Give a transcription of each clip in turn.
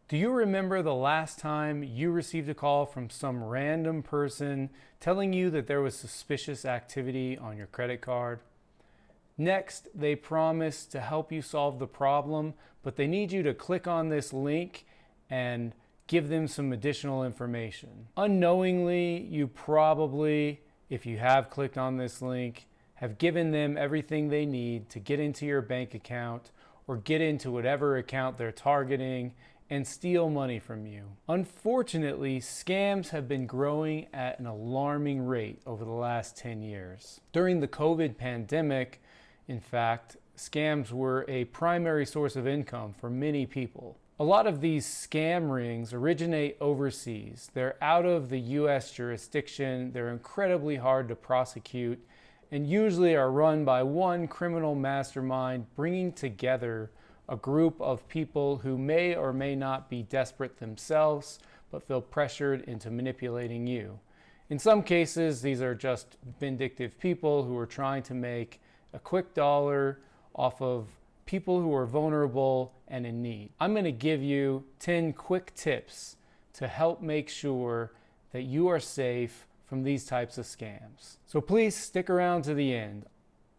Do you remember the last time you received a call from some random person telling you that there was suspicious activity on your credit card? Next, they promise to help you solve the problem, but they need you to click on this link and give them some additional information. Unknowingly, you probably, if you have clicked on this link, have given them everything they need to get into your bank account or get into whatever account they're targeting and steal money from you. Unfortunately, scams have been growing at an alarming rate over the last 10 years. During the COVID pandemic, in fact, scams were a primary source of income for many people. A lot of these scam rings originate overseas. They're out of the US jurisdiction, they're incredibly hard to prosecute, and usually are run by one criminal mastermind bringing together a group of people who may or may not be desperate themselves, but feel pressured into manipulating you. In some cases, these are just vindictive people who are trying to make a quick dollar off of people who are vulnerable and in need. I'm going to give you 10 quick tips to help make sure that you are safe from these types of scams. So please stick around to the end.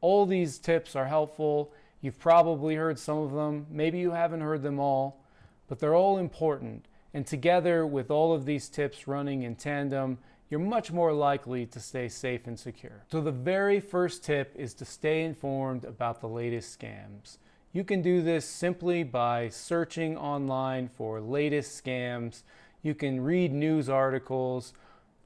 All these tips are helpful. You've probably heard some of them, maybe you haven't heard them all, but they're all important. And together with all of these tips running in tandem, you're much more likely to stay safe and secure. So the very first tip is to stay informed about the latest scams. You can do this simply by searching online for latest scams. You can read news articles.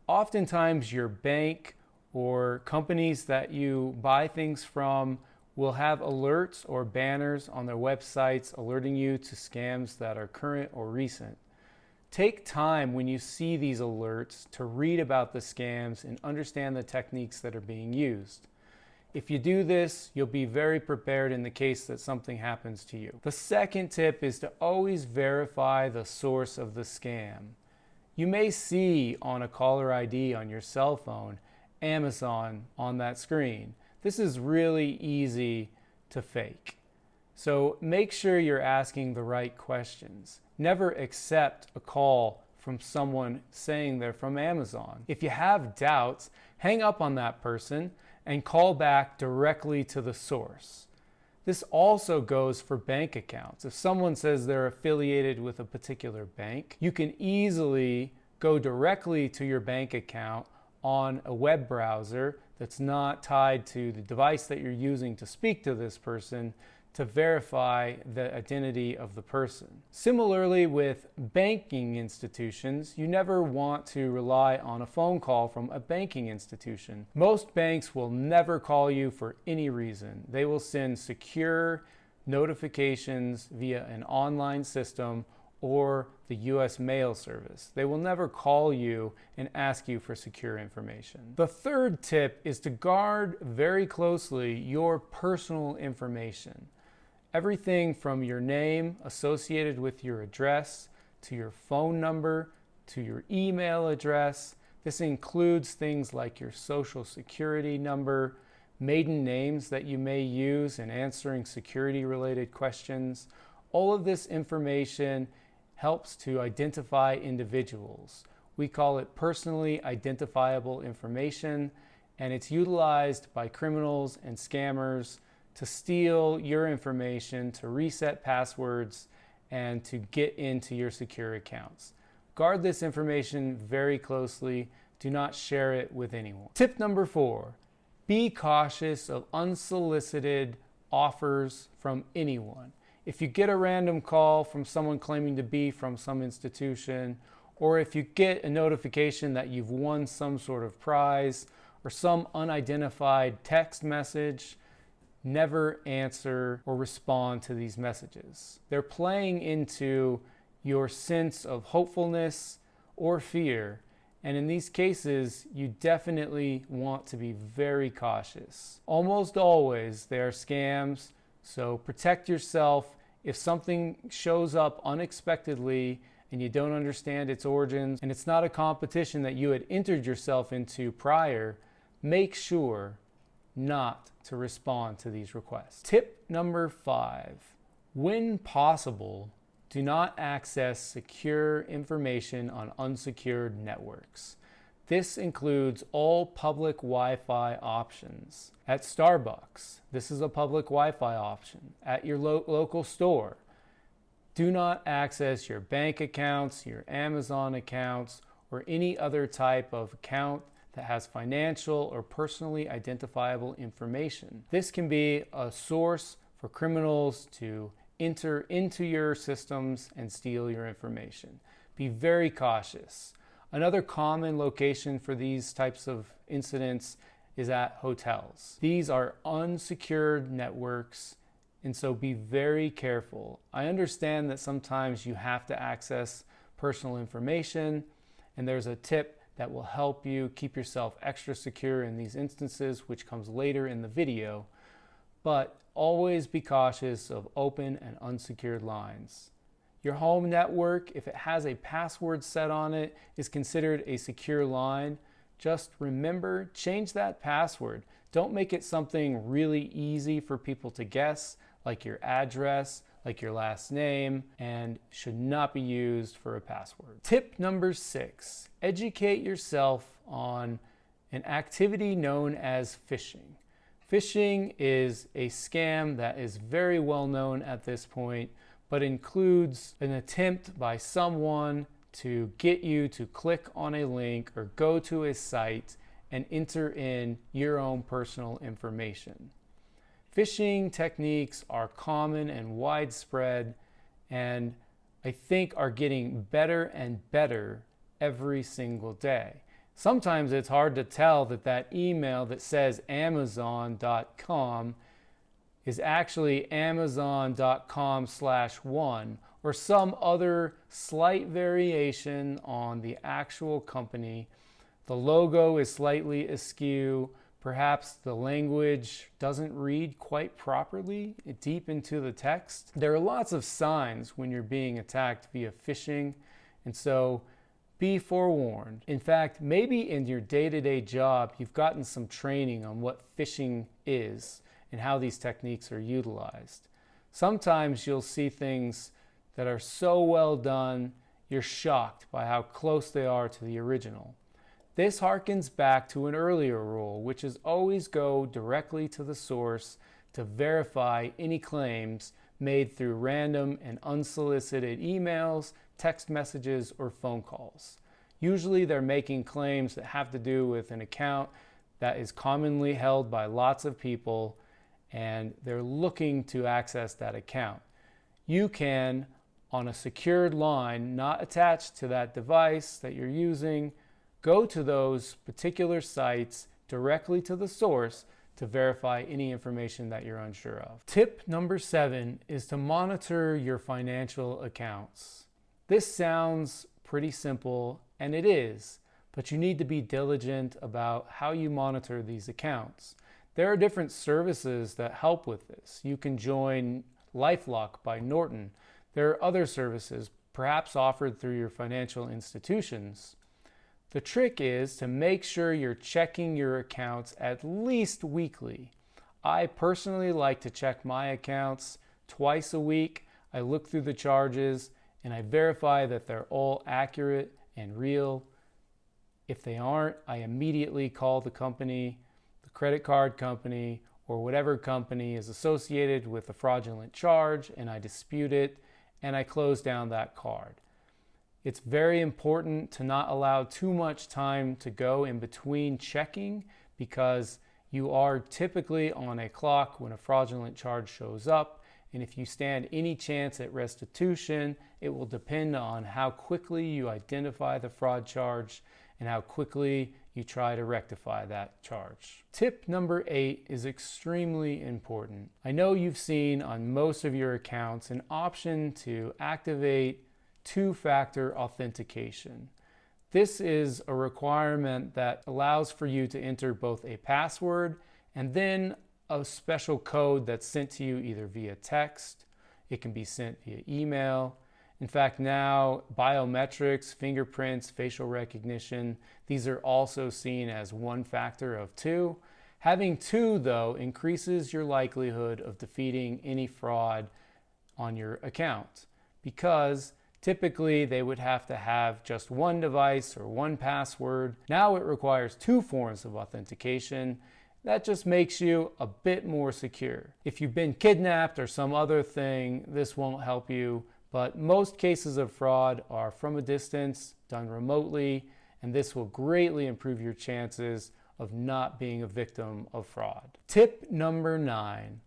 Oftentimes your bank or companies that you buy things from will have alerts or banners on their websites alerting you to scams that are current or recent. Take time when you see these alerts to read about the scams and understand the techniques that are being used. If you do this, you'll be very prepared in the case that something happens to you. The second tip is to always verify the source of the scam. You may see on a caller ID on your cell phone Amazon on that screen. This is really easy to fake. So make sure you're asking the right questions. Never accept a call from someone saying they're from Amazon. If you have doubts, hang up on that person and call back directly to the source. This also goes for bank accounts. If someone says they're affiliated with a particular bank, you can easily go directly to your bank account on a web browser that's not tied to the device that you're using to speak to this person to verify the identity of the person. Similarly, with banking institutions, you never want to rely on a phone call from a banking institution. Most banks will never call you for any reason. They will send secure notifications via an online system or the US mail service. They will never call you and ask you for secure information. The third tip is to guard very closely your personal information. Everything from your name associated with your address, to your phone number, to your email address. This includes things like your social security number, maiden names that you may use in answering security-related questions. All of this information helps to identify individuals. We call it personally identifiable information, and it's utilized by criminals and scammers to steal your information, to reset passwords, and to get into your secure accounts. Guard this information very closely. Do not share it with anyone. Tip number 4, be cautious of unsolicited offers from anyone. If you get a random call from someone claiming to be from some institution, or if you get a notification that you've won some sort of prize, or some unidentified text message, never answer or respond to these messages. They're playing into your sense of hopefulness or fear, and in these cases, you definitely want to be very cautious. Almost always, they are scams. So protect yourself. If something shows up unexpectedly and you don't understand its origins, and it's not a competition that you had entered yourself into prior, make sure not to respond to these requests. Tip number 5, when possible, Do not access secure information on unsecured networks. This includes all public Wi-Fi options. At Starbucks, this is a public Wi-Fi option. At your local store, do not access your bank accounts, your Amazon accounts, or any other type of account that has financial or personally identifiable information. This can be a source for criminals to enter into your systems and steal your information. Be very cautious. Another common location for these types of incidents is at hotels. These are unsecured networks, and so be very careful. I understand that sometimes you have to access personal information, and there's a tip that will help you keep yourself extra secure in these instances, which comes later in the video. But always be cautious of open and unsecured lines. Your home network, if it has a password set on it, is considered a secure line. Just remember, change that password. Don't make it something really easy for people to guess, like your address, like your last name, and should not be used for a password. Tip number 6, educate yourself on an activity known as phishing. Phishing is a scam that is very well known at this point, but includes an attempt by someone to get you to click on a link or go to a site and enter in your own personal information. Phishing techniques are common and widespread, and I think are getting better and better every single day. Sometimes it's hard to tell that that email that says Amazon.com is actually Amazon.com/1 or some other slight variation on the actual company. The logo is slightly askew. Perhaps the language doesn't read quite properly deep into the text. There are lots of signs when you're being attacked via phishing, and so be forewarned. In fact, maybe in your day-to-day job, you've gotten some training on what phishing is and how these techniques are utilized. Sometimes you'll see things that are so well done, you're shocked by how close they are to the original. This harkens back to an earlier rule, which is always go directly to the source to verify any claims made through random and unsolicited emails, text messages, or phone calls. Usually they're making claims that have to do with an account that is commonly held by lots of people, and they're looking to access that account. You can, on a secured line not attached to that device that you're using, go to those particular sites directly to the source to verify any information that you're unsure of. Tip number 7 is to monitor your financial accounts. This sounds pretty simple, and it is, but you need to be diligent about how you monitor these accounts. There are different services that help with this. You can join LifeLock by Norton. There are other services, perhaps offered through your financial institutions. The trick is to make sure you're checking your accounts at least weekly. I personally like to check my accounts twice a week. I look through the charges and I verify that they're all accurate and real. If they aren't, I immediately call the company, the credit card company, or whatever company is associated with the fraudulent charge, and I dispute it and I close down that card. It's very important to not allow too much time to go in between checking, because you are typically on a clock when a fraudulent charge shows up, and if you stand any chance at restitution, it will depend on how quickly you identify the fraud charge and how quickly you try to rectify that charge. Tip number 8 is extremely important. I know you've seen on most of your accounts an option to activate Two Factor Authentication. This is a requirement that allows for you to enter both a password and then a special code that's sent to you either via text, it can be sent via email. In fact, now biometrics, fingerprints, facial recognition, these are also seen as one factor of 2. Having 2, though, increases your likelihood of defeating any fraud on your account. because typically they would have to have just one device or one password. Now it requires two forms of authentication. That just makes you a bit more secure. If you've been kidnapped or some other thing, this won't help you, but most cases of fraud are from a distance, done remotely, and this will greatly improve your chances of not being a victim of fraud. Tip number 9,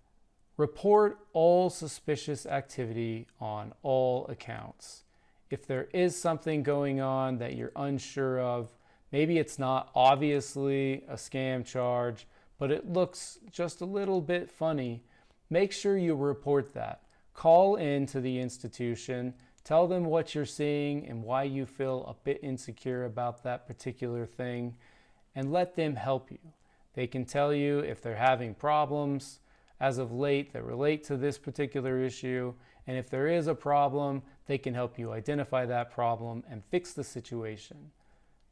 report all suspicious activity on all accounts. If there is something going on that you're unsure of, maybe it's not obviously a scam charge, but it looks just a little bit funny, make sure you report that. Call in to the institution, tell them what you're seeing and why you feel a bit insecure about that particular thing, and let them help you. They can tell you if they're having problems as of late that relate to this particular issue, and if there is a problem, they can help you identify that problem and fix the situation.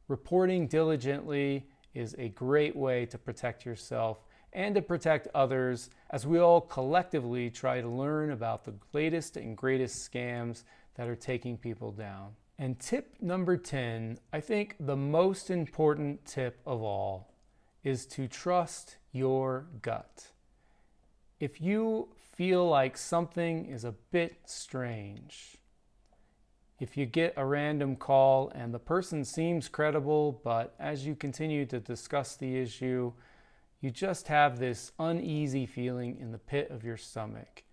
Reporting diligently is a great way to protect yourself and to protect others as we all collectively try to learn about the latest and greatest scams that are taking people down. And tip number 10, I think the most important tip of all, is to trust your gut. If you feel like something is a bit strange, if you get a random call and the person seems credible, but as you continue to discuss the issue, you just have this uneasy feeling in the pit of your stomach,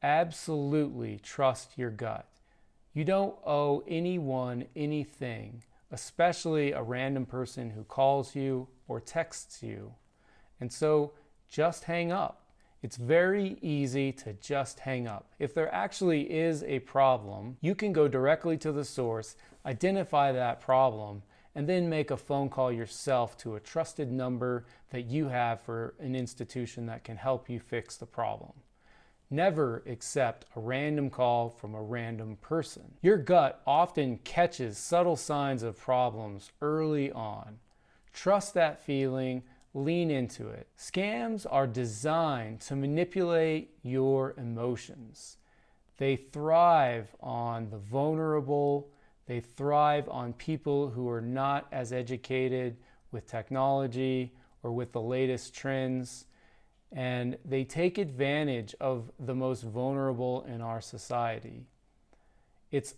absolutely trust your gut. You don't owe anyone anything, especially a random person who calls you or texts you. And so just hang up. It's very easy to just hang up. If there actually is a problem, you can go directly to the source, identify that problem, and then make a phone call yourself to a trusted number that you have for an institution that can help you fix the problem. Never accept a random call from a random person. Your gut often catches subtle signs of problems early on. Trust that feeling. Lean into it. Scams are designed to manipulate your emotions. They thrive on the vulnerable. They thrive on people who are not as educated with technology or with the latest trends. And they take advantage of the most vulnerable in our society. It's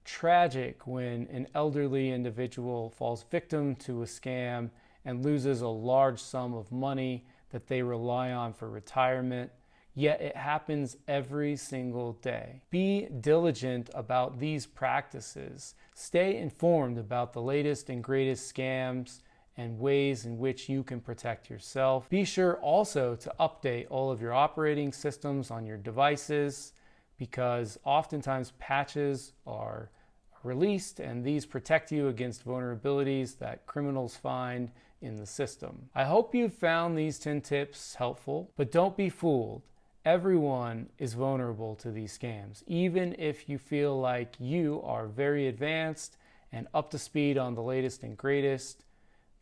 tragic when an elderly individual falls victim to a scam and loses a large sum of money that they rely on for retirement, yet it happens every single day. Be diligent about these practices. Stay informed about the latest and greatest scams and ways in which you can protect yourself. Be sure also to update all of your operating systems on your devices, because oftentimes patches are released and these protect you against vulnerabilities that criminals find in the system. I hope you found these 10 tips helpful, but don't be fooled. Everyone is vulnerable to these scams, even if you feel like you are very advanced and up to speed on the latest and greatest.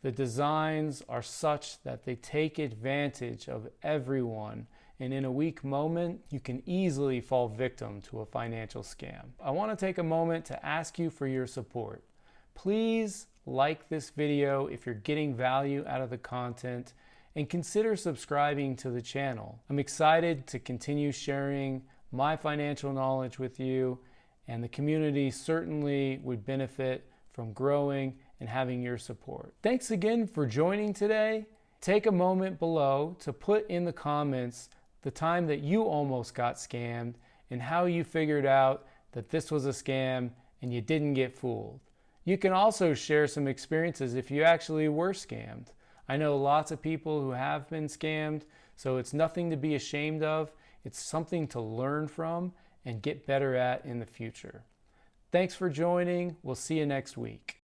The designs are such that they take advantage of everyone, and in a weak moment, you can easily fall victim to a financial scam. I want to take a moment to ask you for your support. Please like this video if you're getting value out of the content, and consider subscribing to the channel. I'm excited to continue sharing my financial knowledge with you, and the community certainly would benefit from growing and having your support. Thanks again for joining today. Take a moment below to put in the comments the time that you almost got scammed and how you figured out that this was a scam and you didn't get fooled. You can also share some experiences if you actually were scammed. I know lots of people who have been scammed, so it's nothing to be ashamed of. It's something to learn from and get better at in the future. Thanks for joining. We'll see you next week.